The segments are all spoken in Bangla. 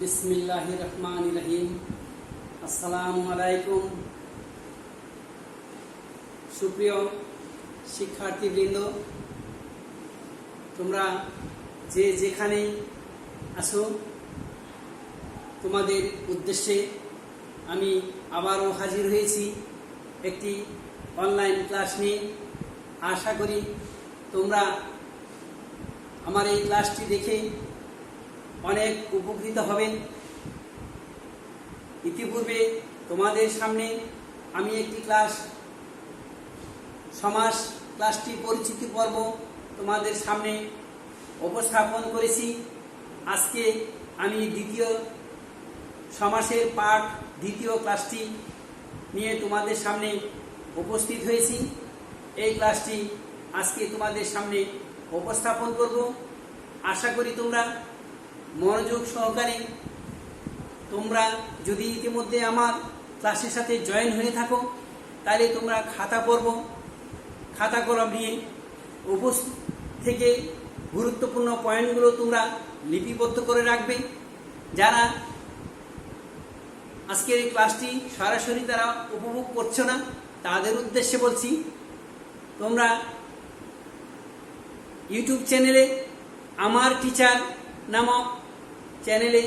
বিসমিল্লাহির রহমানির রহিম। আসসালামু আলাইকুম। সুপ্রিয় শিক্ষার্থীবৃন্দ, তোমরা যে যেখানে আসো, তোমাদের উদ্দেশ্যে আমি আবারও হাজির হয়েছি একটি অনলাইন ক্লাস নিয়ে। আশা করি তোমরা আমার এই ক্লাসটি দেখে অনেক উপকৃত হবেন। ইতিপূর্বে তোমাদের সামনে আমি একটি সমাস ক্লাসটি পরিচিতি পর্ব তোমাদের সামনে উপস্থাপন করেছি। আজকে আমি দ্বিতীয় সমাসের পাঠ দ্বিতীয় ক্লাসটি নিয়ে তোমাদের সামনে উপস্থিত হয়েছি। এই ক্লাসটি আজকে তোমাদের সামনে উপস্থাপন করব। আশা করি তোমরা মনোযোগ সহকারে, তোমরা যদি ইতিমধ্যে আমার ক্লাসের সাথে জয়েন হয়ে থাকো, তাহলে তোমরা খাতা কলম নিয়ে উপস্থিত থেকে গুরুত্বপূর্ণ পয়েন্টগুলো তোমরা লিপিবদ্ধ করে রাখবে। যারা আজকের এই ক্লাসটি সরাসরি তারা উপভোগ করছো না, তাদের উদ্দেশ্যে বলছি, তোমরা ইউটিউব চ্যানেলে আমার টিচার নামক চ্যানেলে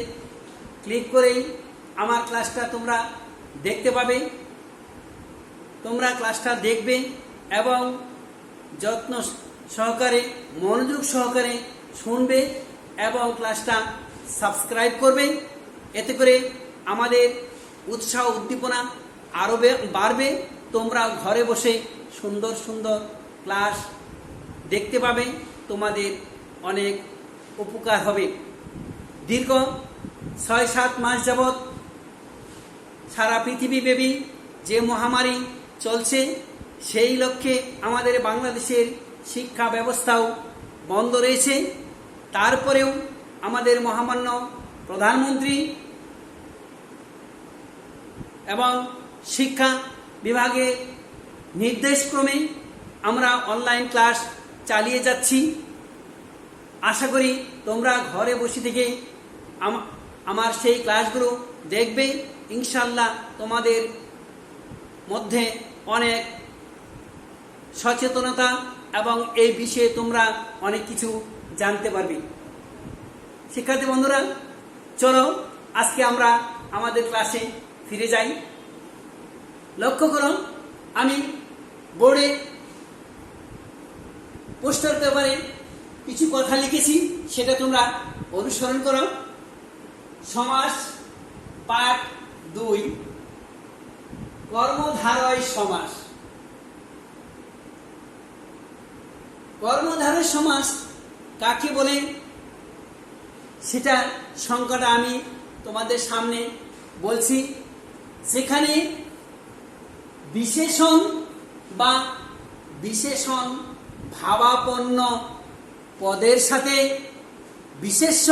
ক্লিক করেই আমার ক্লাসটা তোমরা দেখতে পাবে। তোমরা ক্লাসটা দেখবে এবং যত্ন সহকারে, মনোযোগ সহকারে শুনবে এবং ক্লাসটা সাবস্ক্রাইব করবে। এতে করে আমাদের উৎসাহ উদ্দীপনা আরও বাড়বে। তোমরা ঘরে বসে সুন্দর সুন্দর ক্লাস দেখতে পাবে, তোমাদের অনেক উপকার হবে। দীর্ঘ ৬-৭ মাস যাবৎ সারা পৃথিবীব্যাপী যে মহামারী চলছে, সেই লক্ষ্যে আমাদের বাংলাদেশের শিক্ষা ব্যবস্থাও বন্ধ রয়েছে। তারপরেও আমাদের মহামান্য প্রধানমন্ত্রী এবং শিক্ষা বিভাগের নির্দেশক্রমে আমরা অনলাইন ক্লাস চালিয়ে যাচ্ছি। আশা করি তোমরা ঘরে বসে থেকে আমার সেই ক্লাসগুলো দেখবে। ইনশাআল্লাহ তোমাদের মধ্যে অনেক সচেতনতা এবং এই বিষয়ে তোমরা অনেক কিছু জানতে পারবে। শিক্ষার্থী বন্ধুরা, চলো আজকে আমরা আমাদের ক্লাসে ফিরে যাই। লক্ষ্য করো, আমি বোর্ডে পোস্টার পেপারে কিছু কথা লিখেছি, সেটা তোমরা অনুসরণ করো। সমাস পাঠ 2, কর্মধারয় সমাস। কর্মধারয় সমাস কাকে বলে, সেটা সংজ্ঞাটা আমি তোমাদের সামনে বলছি। যেখানে বিশেষণ বা বিশেষণ ভাবাপন্ন পদের সাথে বিশেষ্য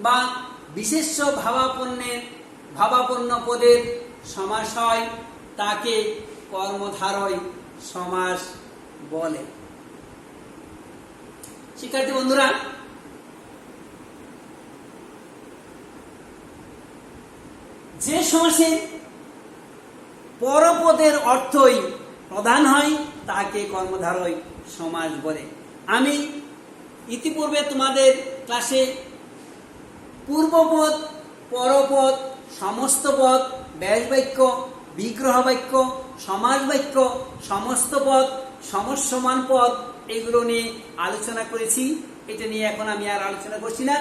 বা বিশেষ্য ভাবাপন্ন পদের সমাস হয়, তাকে কর্মধারয় সমাস বলে। শিক্ষার্থী বন্ধুরা, যে সমাসে পরপদের অর্থই প্রধান হয়, তাকে কর্মধারয় সমাস বলে। আমি ইতিপূর্বে তোমাদের ক্লাসে পূর্বপদ, পরপদ, সমস্ত পদ, ব্যাস বাক্য, বিগ্রহ বাক্য, সমাস বাক্য, সমস্ত পদ, সমসমান পদ, এগুলো নিয়ে আলোচনা করেছি। এটা নিয়ে এখন আমি আর আলোচনা করছি না।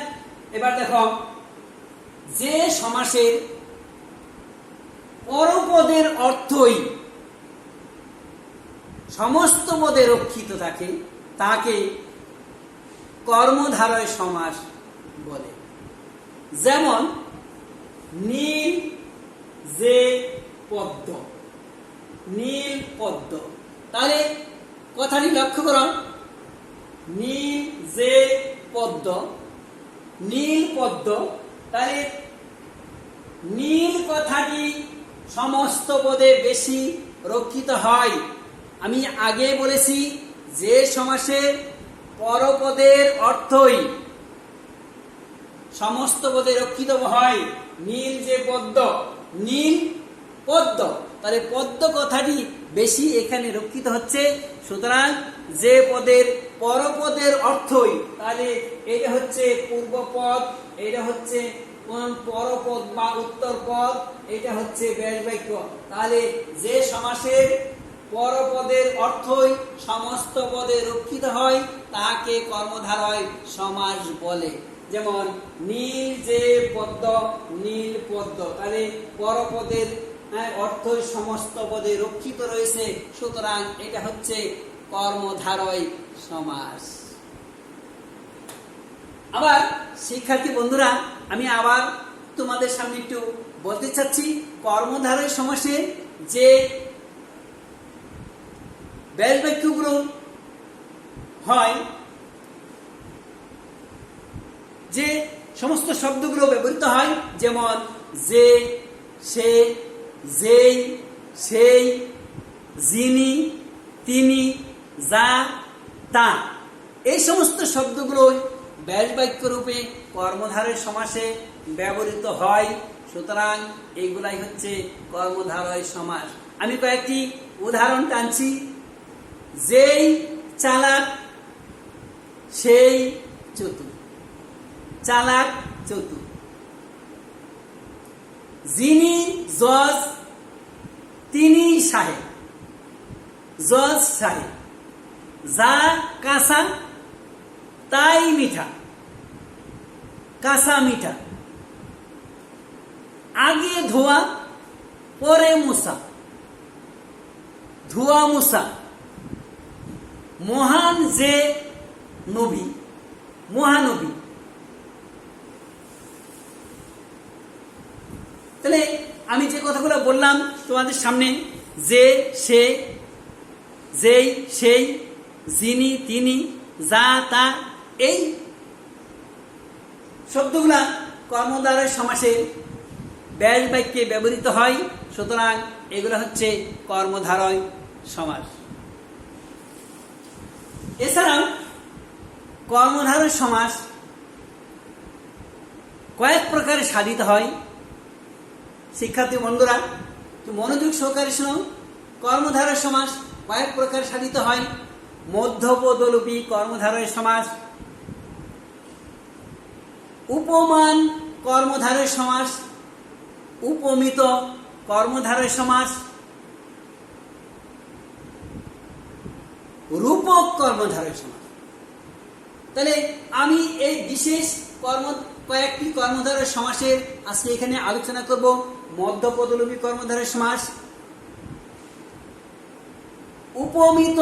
এবার দেখো, যে সমাসের পরপদের অর্থই সমস্ত পদে রক্ষিত থাকে, তাকে কর্মধারয় সমাস বলে। যেমন নীল যে পদ্ম, নীল পদ্ম। তাহলে কথাটি লক্ষ্য করো, নীল যে পদ্ম, নীল পদ্ম। তাহলে নীল কথাটি সমস্ত পদে বেশি রক্ষিত হয়। আমি আগে বলেছি, যে সমাসের পরপদের অর্থই সমস্ত পদে রক্ষিত হয়। নীল যে পদ্ম, নীল পদ্ম, তাহলে পদ্ম কথাটি বেশি এখানে রক্ষিত হচ্ছে। সুতরাং যে পদের পরপদের অর্থই, তাহলে এটা হচ্ছে পূর্বপদ, এটা হচ্ছে পরপদ বা উত্তর পদ, এটা হচ্ছে ব্যাস বাক্য। তাহলে যে সমাসের পরপদের অর্থই সমস্ত পদে রক্ষিত হয় তাকে কর্মধারয় সমাস বলে। যেমন নীল যে পদ্ম, নীল পদ্ম, তাহলে পরপদের অর্থই সমস্ত পদে রক্ষিত রয়েছে, সুতরাং এটা হচ্ছে কর্মধারয় সমাস। আবার শিক্ষার্থী বন্ধুরা, আমি আবার তোমাদের সামনে একটু বলতে চাচ্ছি, কর্মধারয় সমাসে যে ব্যাস বাক্যগুলো হয়, যে সমস্ত শব্দগুলো ব্যবহৃত হয়, যেমন যে, সে, যেই, সেই, যিনি, তিনি, যা, তা, এই সমস্ত শব্দগুলো ব্যাস বাক্য রূপে কর্মধারয় সমাসে ব্যবহৃত হয়। সুতরাং এইগুলাই হচ্ছে কর্মধারয় সমাস। আমি কয়েকটি উদাহরণ টানছি। যেই চালাক, সেই চতুর, চালাক চতুর। যিনি জজ, তিনি সাহেব, জজ সাহেব। যা কাঁচা, তাই মিঠা, কাঁচা মিঠা। আগে ধোয়া, পরে মুছা, ধোয়া মুছা। মহান যে নবী, মহানবী। তাহলে আমি যে কথাগুলো বললাম তোমাদের সামনে, যে, সে, যেই, সেই, যিনি, তিনি, যা, তা, এই শব্দগুলা কর্মধারয় সমাসে ব্যাস বাক্যে ব্যবহৃত হয়। সুতরাং এগুলো হচ্ছে কর্মধারয় সমাস। এছাড়াও কর্মধারয় সমাস কয়েক প্রকারে সাধিত হয়। শিক্ষার্থী বন্ধুরা, মনোযোগ সহকারে শোনো। কর্মধারয় সমাস কয়েক প্রকারে সাধিত হয়। মধ্যপদলোপী কর্মধারয় সমাস, উপমান কর্মধারয় সমাস, উপমিত কর্মধারয় সমাস, রূপক কর্মধারয় সমাস। তাহলে আমি এই বিশেষ কয়েকটি কর্মধারয় সমাসের আজকে এখানে আলোচনা করব। মধ্যপদলোপী কর্মধারয় সমাস, উপমিত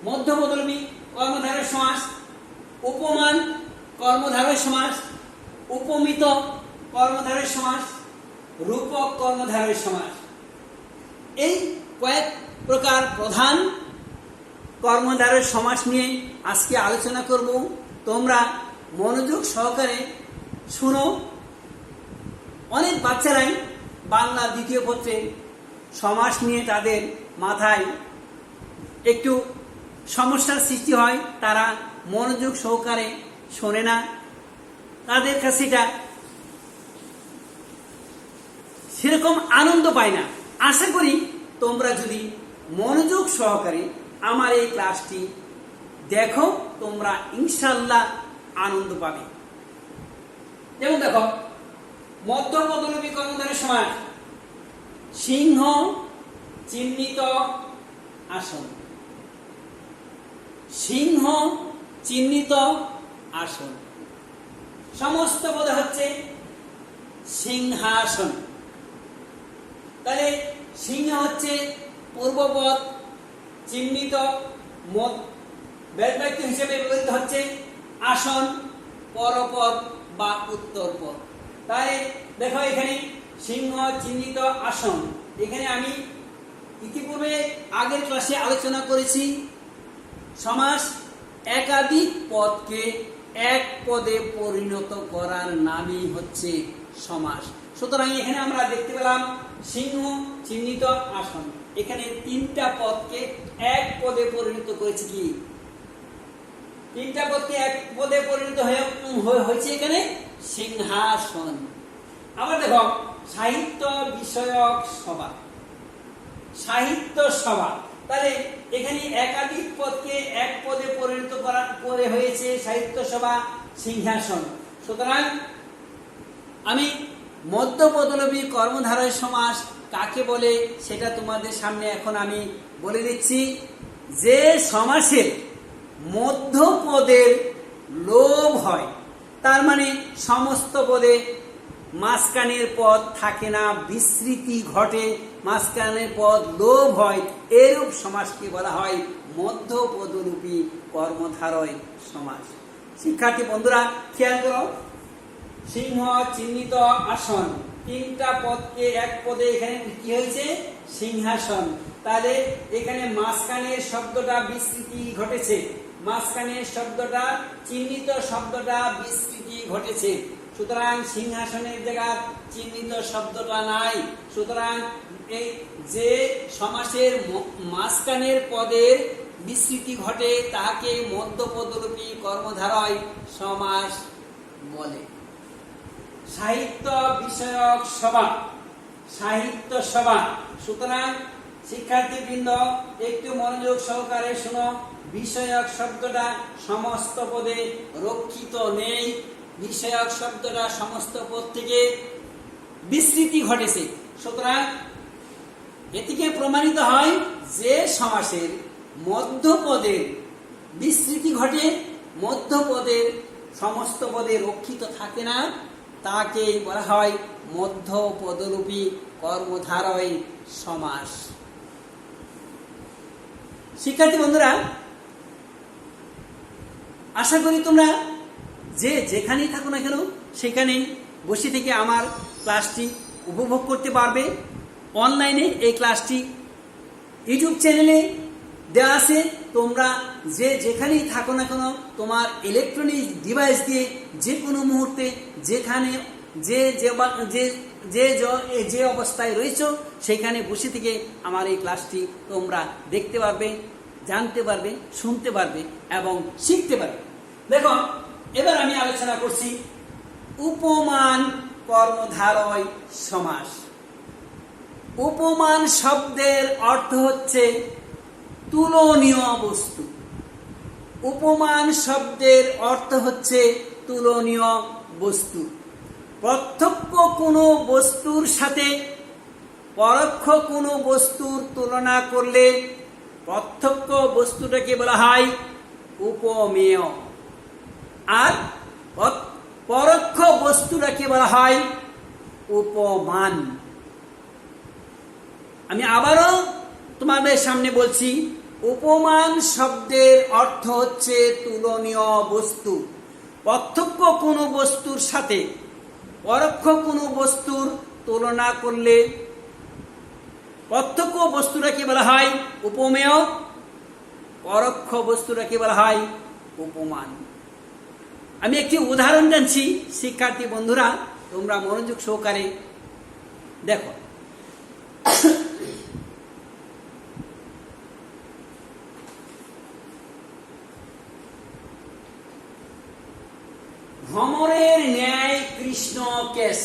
মধ্যপদলোপী কর্মধারয় সমাস, উপমান কর্মধারয় সমাস, উপমিত কর্মধারয় সমাস, রূপক কর্মধারয় সমাস। এই কয়েক প্রকার প্রধান কর্মধারয় সমাস নিয়ে আজকে আলোচনা করব। তোমরা মনোযোগ সহকারে শুনো। অনেক বাচ্চারাই বাংলা দ্বিতীয় পত্রে সমাস নিয়ে তাদের মাথায় একটু সমস্যার সৃষ্টি হয়, তারা মনোযোগ সহকারে শোনে না, তাদের কাছে এটা সেরকম আনন্দ পায় না। আশা করি তোমরা যদি মনোযোগ সহকারে আমার এই ক্লাসটি দেখো, তোমরা ইনশাল্লাহ আনন্দ পাবে। যেমন দেখো, মধ্যপদলোপী কর্মধারয় সমাস, সিংহ চিহ্নিত আসন, সিংহ চিহ্নিত আসন। সমস্ত পদে হচ্ছে সিংহাসন। তাহলে সিংহ হচ্ছে পূর্বপদ, চিহ্নিত ব্যাস বাক্য হিসেবে ব্যবহৃত হচ্ছে আসন, পরপদ বা উত্তরপদ। তাই দেখো এখানে সিংহ চিহ্নিত আসন। এখানে আমি ইতিপূর্বে আগের ক্লাসে আলোচনা করেছি, সমাস একাধিক পদকে এক পদে পরিণত করার নামই হচ্ছে সমাস। সুতরাং এখানে আমরা দেখতে পেলাম সিংহ চিহ্নিত আসন, এখানে তিনটা পদকে এক পদে পরিণত করেছে কি তিনটা পদকে এক পদে পরিণত হয়েছে এখানে সিংহাসন। আবার দেখো সাহিত্য বিষয়ক সভা, সাহিত্য সভা, তাহলে এখানে একাধিক পদকে এক পদে পরিণত করে হয়েছে সাহিত্য সভা সিংহাসন। সুতরাং আমি মধ্যপদলোপী কর্মধারয় সমাস কাকে বলে সেটা তোমাদের সামনে এখন আমি বলে দিচ্ছি। যে সমাসের মধ্যপদের লোভ হয়, তার মানে সমস্ত পদে মাঝখানের পদ থাকে না, বিস্মৃতি ঘটে, মাঝখানের পদ লোভ হয়, এরূপ সমাসকে বলা হয় মধ্যপদরূপী কর্মধারয় সমাস। শিক্ষার্থী বন্ধুরা খেয়াল করো, সিংহ চিহ্নিত আসন, তিনটা পদকে এক পদে এখানে কি হয়েছে সিংহাসন। তাহলে এখানে মাঝখানের শব্দটা বিস্মৃতি ঘটেছে, মাঝখানের শব্দটা চিহ্নিত শব্দটা বিস্মৃতি ঘটেছে। সুতরাং সিংহাসনের জায়গায় চিহ্নিত শব্দটা নাই। সুতরাং এই যে সমাসের মাঝখানের পদের বিস্মৃতি ঘটে তাকে মধ্যপদরূপী কর্মধারয় সমাস বলে। সাহিত্য বিষয়ক সভা, সাহিত্য সভা। সুতরাং শিক্ষার্থীবৃন্দ একটু মনোযোগ সহকারে শোনো, বিষয়ক শব্দটা সমস্ত পদে রক্ষিত নেই, বিষয়ক শব্দটা সমস্ত পদ থেকে বিস্মৃতি ঘটেছে। সুতরাং এটিকে প্রমাণিত হয় যে সমাসের মধ্যপদের বিস্মৃতি ঘটে, মধ্যপদের সমস্ত পদে রক্ষিত থাকে না, তাকে বলা হয় মধ্যপদরূপী কর্মধারয় সমাস। শিক্ষার্থী বন্ধুরা, আশা করি তোমরা যে যেখানেই থাকো না কেন সেখানেই বসে থেকে আমার ক্লাসটি উপভোগ করতে পারবে। অনলাইনে এই ক্লাসটি ইউটিউব চ্যানেলে দেওয়া আছে, তোমরা যে যেখানেই থাকো না কেন তোমার ইলেকট্রনিক ডিভাইস দিয়ে যে কোনো মুহূর্তে যেখানে যে অবস্থায় রয়েছে সেখানে বসে থেকে আমার এই ক্লাসটি তোমরা দেখতে পারবে, জানতে পারবে, শুনতে পারবে এবং শিখতে পারবে। দেখো এবার আমি আলোচনা করছি উপমান কর্মধারয় সমাস। উপমান শব্দের অর্থ হচ্ছে তুলনীয় বস্তু। উপমান শব্দের অর্থ হচ্ছে তুলনীয় বস্তু। প্রত্যক্ষ কোনো বস্তুর সাথে পরোক্ষ কোনো বস্তুর তুলনা করলে প্রত্যক্ষ বস্তুটাকে বলা হয় উপমেয়, আর পরোক্ষ বস্তুটাকে বলা হয় উপমান। আমি আবারও তোমাদের সামনে বলছি, উপমান শব্দের অর্থ হচ্ছে তুলনীয় বস্তু। প্রত্যক্ষ কোনো বস্তুর সাথে পরোক্ষ কোনো বস্তুর তুলনা করলে প্রত্যক্ষ বস্তুটাকে বলা হয় উপমেয়, পরোক্ষ বস্তুটাকে বলা হয় উপমান। আমি একটি উদাহরণ জানছি, শিক্ষার্থী বন্ধুরা তোমরা মনোযোগ সহকারে দেখো। ভ্রমরের ন্যায় কৃষ্ণ কেশ।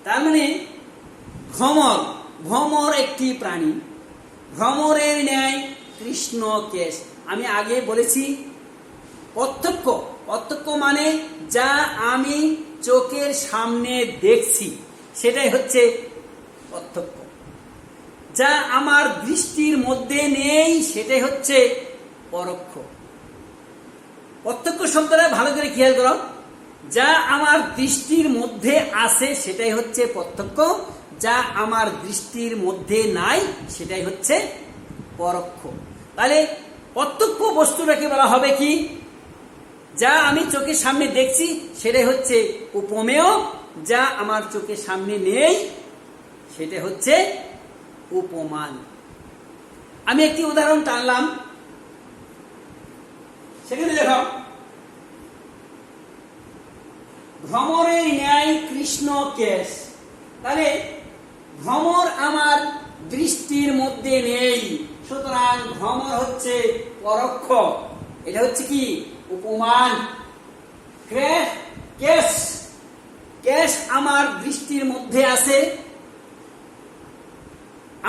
তার মানে ভ্রমর একটি প্রাণী, ভ্রমরের ন্যায় কৃষ্ণ কেশ। আমি আগে বলেছি প্রত্যক্ষ মানে যা আমি চোখের সামনে দেখছি সেটাই হচ্ছে প্রত্যক্ষ। যা আমার দৃষ্টির মধ্যে নেই সেটাই হচ্ছে পরোক্ষ। প্রত্যক্ষ শব্দটা ভালো করে খেয়াল করো, যা আমার দৃষ্টির মধ্যে আছে সেটাই হচ্ছে প্রত্যক্ষ, যা আমার দৃষ্টির মধ্যে নাই সেটাই হচ্ছে পরোক্ষ। তাহলে প্রত্যক্ষ বস্তুটাকে বলা হবে কি, যা আমি চোখের সামনে দেখছি সেটাই হচ্ছে উপমেয়, যা আমার চোখের সামনে নেই সেটা হচ্ছে উপমান। আমি একটি উদাহরণ টানলাম, সেখানে দেখো ভ্রমরের ন্যায় কৃষ্ণ কেশ। তাহলে ভ্রমর আমার দৃষ্টির মধ্যে নেই, সুতরাং ভ্রমর হচ্ছে পরোক্ষ, এটা হচ্ছে কি উপমান। কেশ, কেশ আমার দৃষ্টির মধ্যে আছে,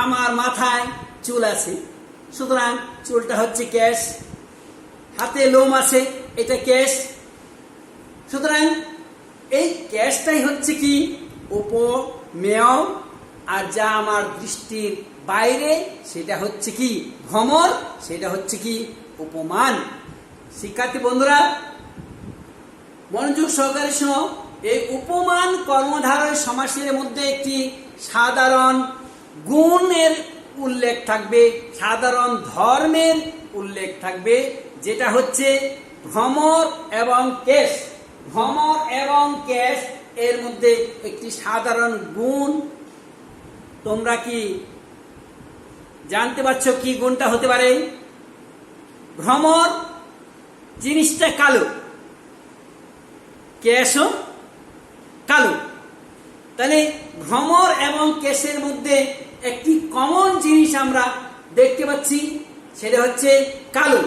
আমার মাথায় চুল আছে, সুতরাং চুলটা হচ্ছে কেশ। হাতে লোম আছে, এটা কেশ। সুতরাং এই কেশটাই হচ্ছে কি উপমেয়, আর যা আমার দৃষ্টির বাইরে সেটা হচ্ছে কি ভ্রমর, সেটা হচ্ছে কি উপমান। শিক্ষার্থী বন্ধুরা মনোযোগ সহকারে শোনো, এই উপমান কর্মধারয় সমাসের মধ্যে একটি সাধারণ গুণের উল্লেখ থাকবে, সাধারণ ধর্মের উল্লেখ থাকবে, যেটা হচ্ছে ভ্রমর এবং কেশ। ভ্রমর এবং কেশ এর মধ্যে একটি সাধারণ গুণ, তোমরা কি জানতে পারছো কি গুণটা হতে পারে? ভ্রমর জিনিসটা কালো, কেশও কালো। তাহলে ভ্রমর এবং কেশের মধ্যে একটি কমন জিনিস আমরা দেখতে পাচ্ছি, সেটা হচ্ছে কালো।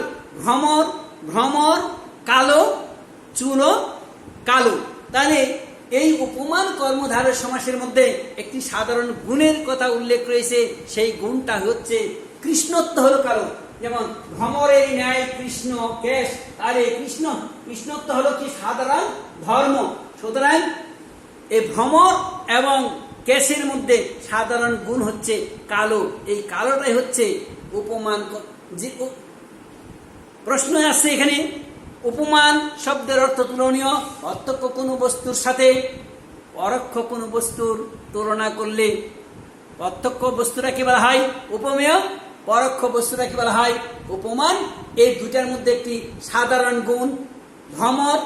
ভ্রমর কালো, চুলও কালো। তাহলে এই উপমান কর্মধারয় সমাসের মধ্যে একটি সাধারণ গুণের কথা উল্লেখ রয়েছে, সেই গুণটা হচ্ছে কৃষ্ণত্ব হলো কালো। যেমন ভ্রমরের ন্যায় কৃষ্ণ কেশ, আর এই কৃষ্ণত্ব হলো কি সাধারণ ধর্ম। সুতরাং এই ভ্রমর এবং কেশের মধ্যে সাধারণ গুণ হচ্ছে কালো। এই কালোটাই হচ্ছে উপমান। প্রশ্ন আসছে এখানে, উপমান শব্দের অর্থ তুলনীয়, প্রত্যক্ষ কোনো বস্তুর সাথে পরোক্ষ কোনো বস্তুর তুলনা করলে প্রত্যক্ষ বস্তুটা কি বলা হয় উপমেয়, পরোক্ষ বস্তুটা কি বলা হয় উপমান। এই দুটার মধ্যে একটি সাধারণ গুণ, ভ্রমর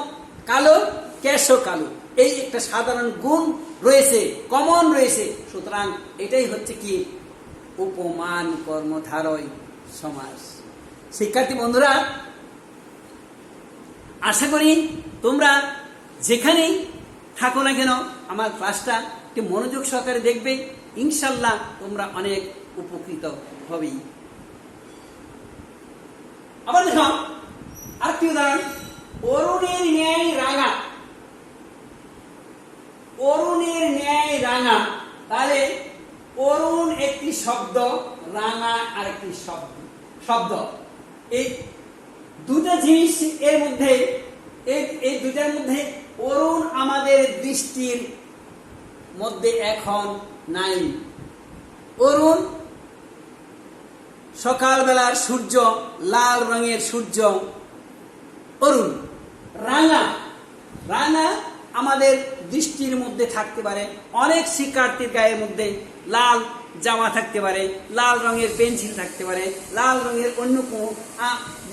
কালো, কেশও কালো, এই একটা সাধারণ গুণ রয়েছে, কমন রয়েছে। সুতরাং এটাই হচ্ছে কি উপমান কর্মধারয় সমাস। শিক্ষার্থী বন্ধুরা আশা করি তোমরা যেখানেই থাকো না কেন আমার ক্লাসটা একটু মনোযোগ সহকারে দেখবে, ইনশাল্লাহ তোমরা অনেক উপকৃত হবেই। আবার দেখো আরেকটি উদাহরণ, অরুণের ন্যায় রাঙা। অরুণের ন্যায় রাঙা, তাহলে অরুণ একটি শব্দ, রাঙা আরেকটি শব্দ। এই দুটা জিনিস এর মধ্যে, এই দুটার মধ্যে অরুণ আমাদের দৃষ্টির মধ্যে এখন নাই। অরুণ সকালবেলার সূর্য, লাল রঙের সূর্য অরুণ। রাঙা আমাদের দৃষ্টির মধ্যে থাকতে পারে। অনেক শিক্ষার্থীর গায়ের মধ্যে লাল জামা থাকতে পারে, লাল রঙের পেন্সিল থাকতে পারে, লাল রঙের অন্য কোনো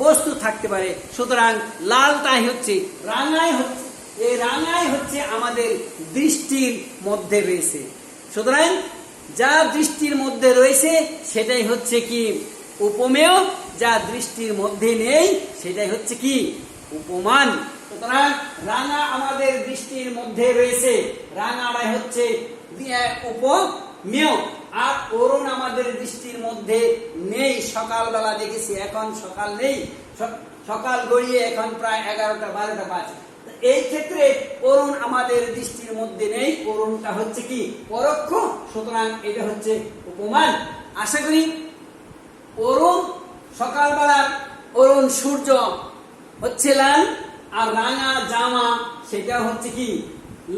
বস্তু থাকতে পারে। সুতরাং লালটাই হচ্ছে, রাঙাই হচ্ছে আমাদের দৃষ্টির মধ্যে রয়েছে। সুতরাং যা দৃষ্টির মধ্যে রয়েছে সেটাই হচ্ছে কি উপমেয়, যা দৃষ্টির মধ্যে নেই সেটাই হচ্ছে কি উপমান। সুতরাং রাঙা আমাদের দৃষ্টির মধ্যে রয়েছে, রাঙাটাই হচ্ছে উপমেয়। আর অরুণ আমাদের দৃষ্টির মধ্যে নেই। সকালবেলা দেখেছি, এখন সকাল নেই, সকাল গড়িয়ে এখন প্রায় 11টা 12টা বাজে। এই ক্ষেত্রে অরুণ আমাদের দৃষ্টির মধ্যে নেই, অরুণটা হচ্ছে কি পরোক্ষ। সুতরাং এটা হচ্ছে উপমান। আশা করি অরুণ সকালবেলা, অরুণ সূর্য হচ্ছে লাল, আর রাঙা জামা সেটা হচ্ছে কি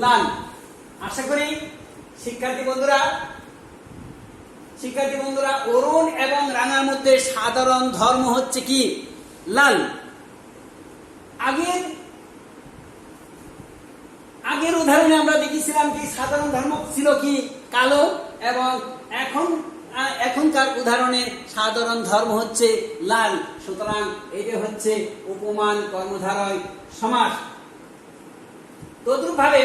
লাল। আশা করি শিক্ষার্থী বন্ধুরা অরুণ এবং রাঙার মধ্যে সাধারণ ধর্ম হচ্ছে কি লাল। আগের উদাহরণে আমরা দেখেছিলাম কি সাধারণ ধর্ম ছিল কি কালো, এবং এখনকার উদাহরণে সাধারণ ধর্ম হচ্ছে লাল। সুতরাং এটা হচ্ছে উপমান কর্মধারয় সমাস। তদ্রূপভাবে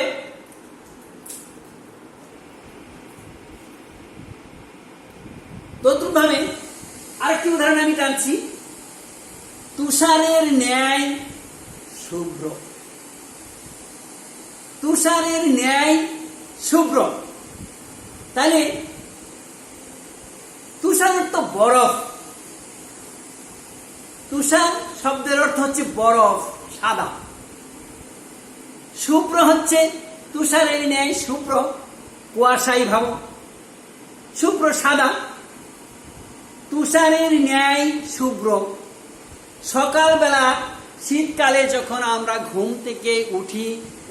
আরেকটি উদাহরণ আমি টানছি, তুষারের ন্যায় শুভ্র। তুষারের ন্যায় শুভ্র, তাহলে তুষার তো বরফ, তুষার শব্দের অর্থ হচ্ছে বরফ, সাদা। শুভ্র হচ্ছে তুষারের ন্যায় শুভ্র, কুয়াশাই ভাব। শুভ্র সাদা, তুষারের ন্যায় শুভ্র। সকালবেলা শীতকালে যখন আমরা ঘুম থেকে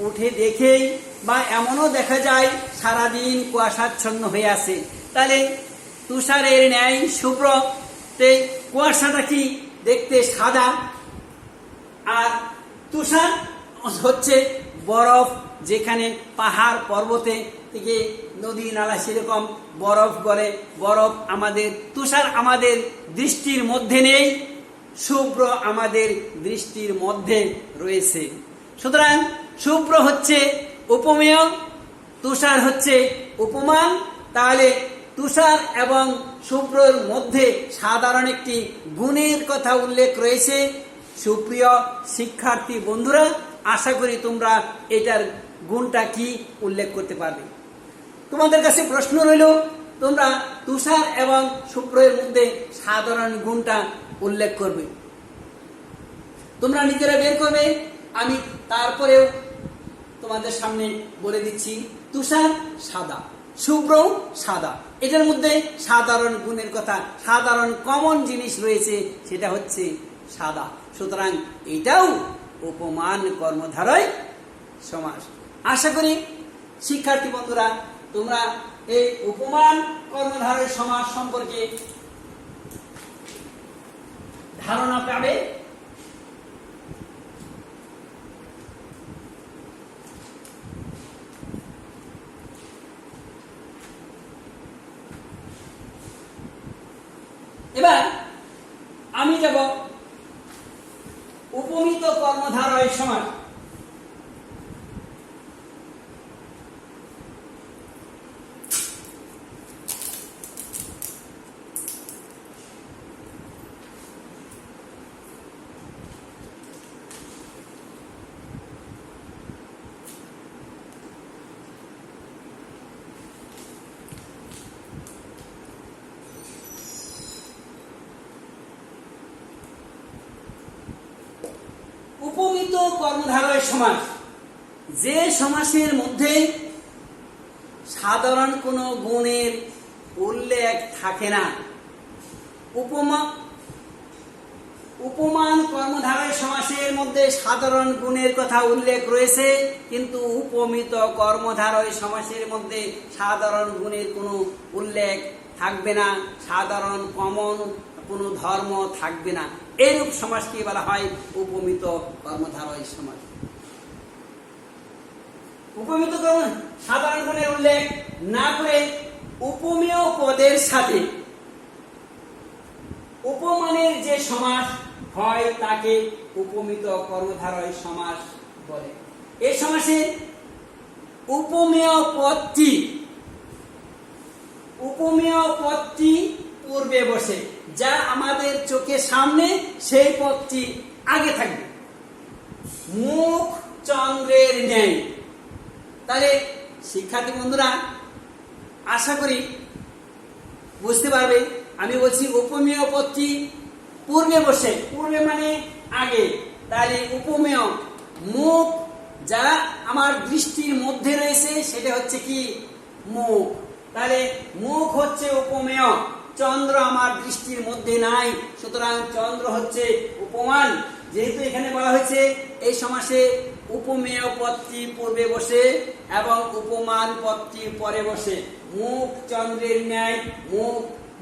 উঠে দেখেই বা এমনও দেখা যায় সারাদিন কুয়াশাচ্ছন্ন হয়ে আছে, তাহলে তুষারের ন্যায় শুভ্র, কুয়াশাটা কি দেখতে সাদা। আর তুষার হচ্ছে বরফ, যেখানে পাহাড় পর্বতে থেকে নদী নালা সেরকম বরফ গলে, বরফ আমাদের, তুষার আমাদের দৃষ্টির মধ্যে নেই, শুভ্র আমাদের দৃষ্টির মধ্যে রয়েছে। সুতরাং শুভ্র হচ্ছে উপমেয়, তুষার হচ্ছে উপমান। তাহলে তুষার এবং শুভ্রর মধ্যে সাধারণ একটি গুণের কথা উল্লেখ রয়েছে। সুপ্রিয় শিক্ষার্থী বন্ধুরা, আশা করি তোমরা এটার গুণটা কি উল্লেখ করতে পারবে। তোমাদের কাছে প্রশ্ন রইল, তোমরা তুষার এবং শুভ্রের মধ্যে সাধারণ গুণটা উল্লেখ করবে। তোমরা নিজেরা বের করবে, আমি তারপরেও তোমাদের সামনে বলে দিচ্ছি। তুষার সাদা, শুভ্র সাদা, এটার মধ্যে সাধারণ গুণের কথা, সাধারণ কমন জিনিস রয়েছে, সেটা হচ্ছে সাদা। সুতরাং এটাও উপমান কর্মধারয় সমাস। আশা করি শিক্ষার্থী বন্ধুরা তোমরা এই উপমান কর্মধারয় সমাস সম্পর্কে ধারণা পাবে। এবার আমি যাব উপমিত কর্মধারয় সমাস। উপমিত কর্মধারয় সমাস, যে সমাসের মধ্যে সাধারণ কোনো গুণের উল্লেখ থাকে না। উপমান কর্মধারয় সমাসের মধ্যে সাধারণ গুণের কথা উল্লেখ রয়েছে, কিন্তু উপমিত কর্মধারয় সমাসের মধ্যে সাধারণ গুণের কোনো উল্লেখ থাকবে না, সাধারণ কমন কোনো ধর্ম থাকবে না। এরূপ সমাসকে বলা হয় উপমিত কর্মধারয় সমাস। উপমিত কর্ম সাধারণ গুণের উল্লেখ না করে উপমেয় পদের সাথে উপমানের যে সমাস হয় তাকে উপমিত কর্মধারয় সমাস বলে। এই সমাসে উপমেয় পদটি পূর্বে বসে, যা আমাদের চোখের সামনে, সেই পদটি আগে থাকবে। মুখ চন্দ্রের ন্যায়। তাহলে শিক্ষার্থী বন্ধুরা আশা করি বুঝতে পারবে, আমি বলছি উপমেয় পদটি পূর্বে বসে, পূর্বে মানে আগে। তাহলে উপমেয়, মুখ যা আমার দৃষ্টির মধ্যে রয়েছে সেটা হচ্ছে কি মুখ। তাহলে মুখ হচ্ছে উপমেয়, চন্দ্র আমার দৃষ্টির মধ্যে নাই, সুতরাং চন্দ্র হচ্ছে উপমান। যেহেতু এখানে বলা হয়েছে এই সমাসে উপমেয় পদটি পূর্বে বসে এবং উপমান পদটি পরে বসে। মুখ চন্দ্রের ন্যায়,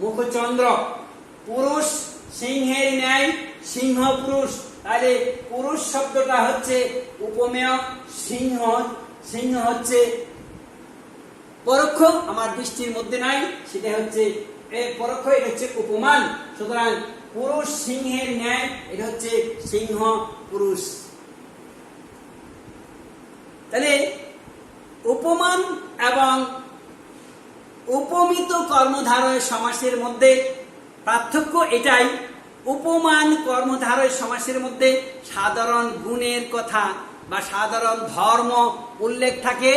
মুখ চন্দ্র। পুরুষ সিংহের ন্যায়, সিংহ পুরুষ। তাহলে পুরুষ শব্দটা হচ্ছে উপমেয়, সিংহ হচ্ছে পরোক্ষ, আমার দৃষ্টির মধ্যে নাই, সেটা হচ্ছে পরোক্ষ, এটা হচ্ছে উপমান। সুতরাং পুরুষ সিংহের ন্যায়, এটা হচ্ছে সিংহ পুরুষ। তাহলে উপমান এবং উপমিত কর্মধারয় সমাসের মধ্যে পার্থক্য এটাই, উপমান কর্মধারয় সমাসের মধ্যে সাধারণ গুণের কথা বা সাধারণ ধর্ম উল্লেখ থাকে,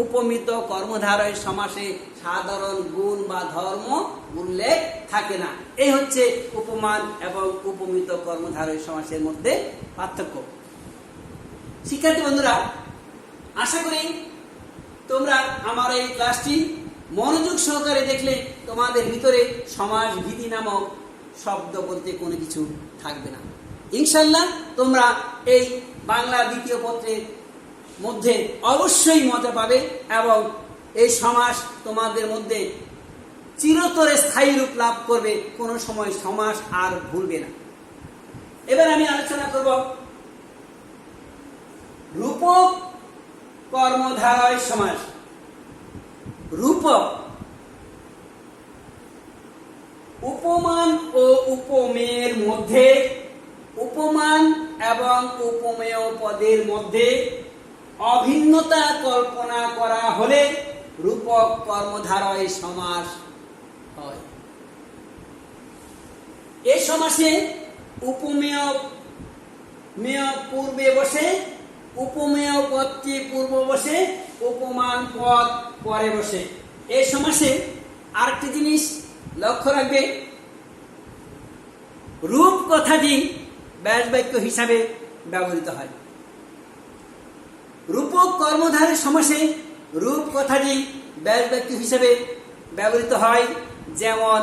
উপমিত কর্মধারয় সমাসে সাধারণ গুণ বা ধর্ম উল্লেখ থাকে না। এই হচ্ছে উপমান এবং উপমিত কর্মধারয় সমাসের মধ্যে পার্থক্য। শিক্ষার্থী বন্ধুরা, আশা করি তোমরা আমার এই ক্লাসটি মনোযোগ সহকারে দেখলে তোমাদের ভিতরে সমাস ভীতি নামক শব্দ বলতে কোনো কিছু থাকবে না। ইনশাল্লাহ তোমরা এই বাংলা দ্বিতীয় পত্রের মধ্যে অবশ্যই মজা পাবে এবং এই সমাস তোমাদের মধ্যে চিরতরে স্থায়ী রূপ লাভ করবে, কোনো সময় সমাস আর ভুলবে না। এবার আমি আলোচনা করব রূপক কর্মধারয় সমাস। রূপক উপমান ও উপমেয়ের মধ্যে, উপমান এবং উপমেয় পদের মধ্যে অভিন্নতা কল্পনা করা হলে রূপক কর্মধারয় সমাস হয়। এই সমাসে উপমেয় পূর্বে বসে, উপমেয় পদটি পূর্ব বসে, উপমান পদ পরে বসে। এই সমাসে আরেকটি জিনিস লক্ষ্য রাখবে, রূপ কথাটি ব্যাস বাক্য হিসাবে ব্যবহৃত হয়। রূপক কর্মধারয় সমাসে রূপ কথাটি ব্যাস বাক্য হিসাবে ব্যবহৃত হয়, যেমন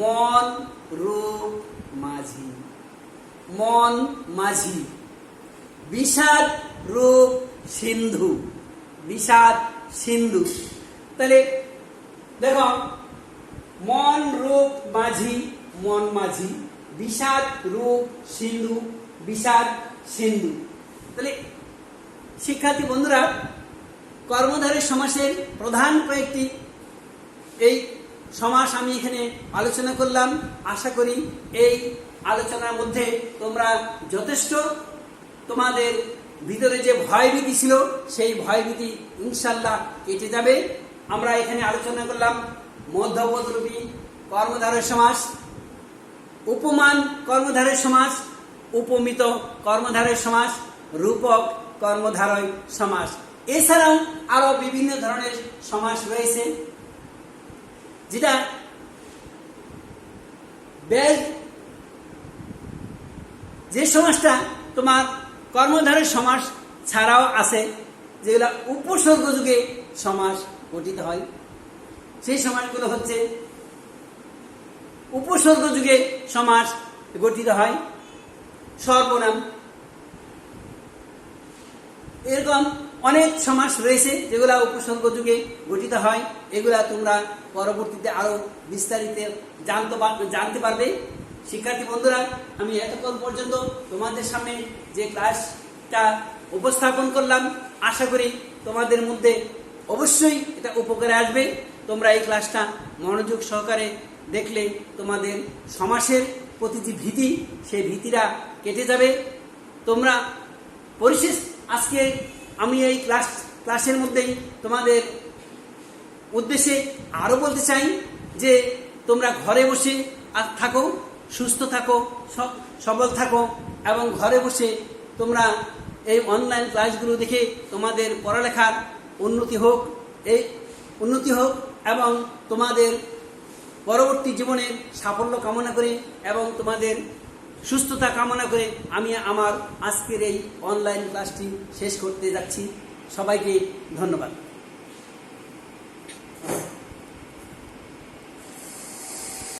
মন রূপ মাঝি, মন মাঝি। বিষাদ রূপ সিন্ধু, বিষাদ সিন্ধু। তাহলে দেখো, মন রূপ মাঝি, মন মাঝি। বিষাদ রূপ সিন্ধু, বিষাদ সিন্ধু। তাহলে শিক্ষার্থী বন্ধুরা, কর্মধারয় সমাসের প্রধান কয়েকটি এই সমাস আমি এখানে আলোচনা করলাম। আশা করি এই আলোচনার মধ্যে তোমরা যথেষ্ট তোমাদের ভিতরে যে ভয়ভীতি ছিল সেই ভয়ভীতি ইনশাল্লাহ কেটে যাবে। আমরা এখানে আলোচনা করলাম মধ্যপদরূপী কর্মধারয় সমাস, উপমান কর্মধারয় সমাস, উপমিত কর্মধারয় সমাস, রূপক কর্মধারয় সমাস। এছাড়াও আরো বিভিন্ন ধরনের সমাস রয়েছে, যেটা যে সমাসটা তোমার কর্মধারয় সমাস ছাড়াও আছে, যেগুলা উপসর্গ যুগে সমাস গঠিত হয়। সেই সমাসগুলো হচ্ছে উপসর্গ যুগে সমাস গঠিত হয়। সর্বনাম, এরকম অনেক সমাস রয়েছে যেগুলা উপসর্গ যুগে গঠিত হয়। এগুলা তোমরা পরবর্তীতে আরো বিস্তারিত জানতে পারবে। শিক্ষার্থী বন্ধুরা, আমি এতক্ষণ পর্যন্ত তোমাদের সামনে যে ক্লাসটা উপস্থাপন করলাম, আশা করি তোমাদের মধ্যে অবশ্যই এটা উপকারে আসবে। তোমরা এই ক্লাসটা মনোযোগ সহকারে দেখলে তোমাদের সমাসের প্রতি যে ভীতি, সেই ভীতিটা কেটে যাবে। তোমরা পরিশেষ আজকে আমি এই ক্লাসের মধ্যেই তোমাদের উদ্দেশ্যে আরো বলতে চাই যে তোমরা ঘরে বসে থাকো, সুস্থ থাকো, সবল থাকো এবং ঘরে বসে তোমরা এই অনলাইন ক্লাসগুলো দেখে তোমাদের পড়ালেখার উন্নতি হোক এবং তোমাদের পরবর্তী জীবনের সাফল্য কামনা করে এবং তোমাদের সুস্থতা কামনা করে আমি আমার আজকের এই অনলাইন ক্লাসটি শেষ করতে যাচ্ছি। সবাইকে ধন্যবাদ।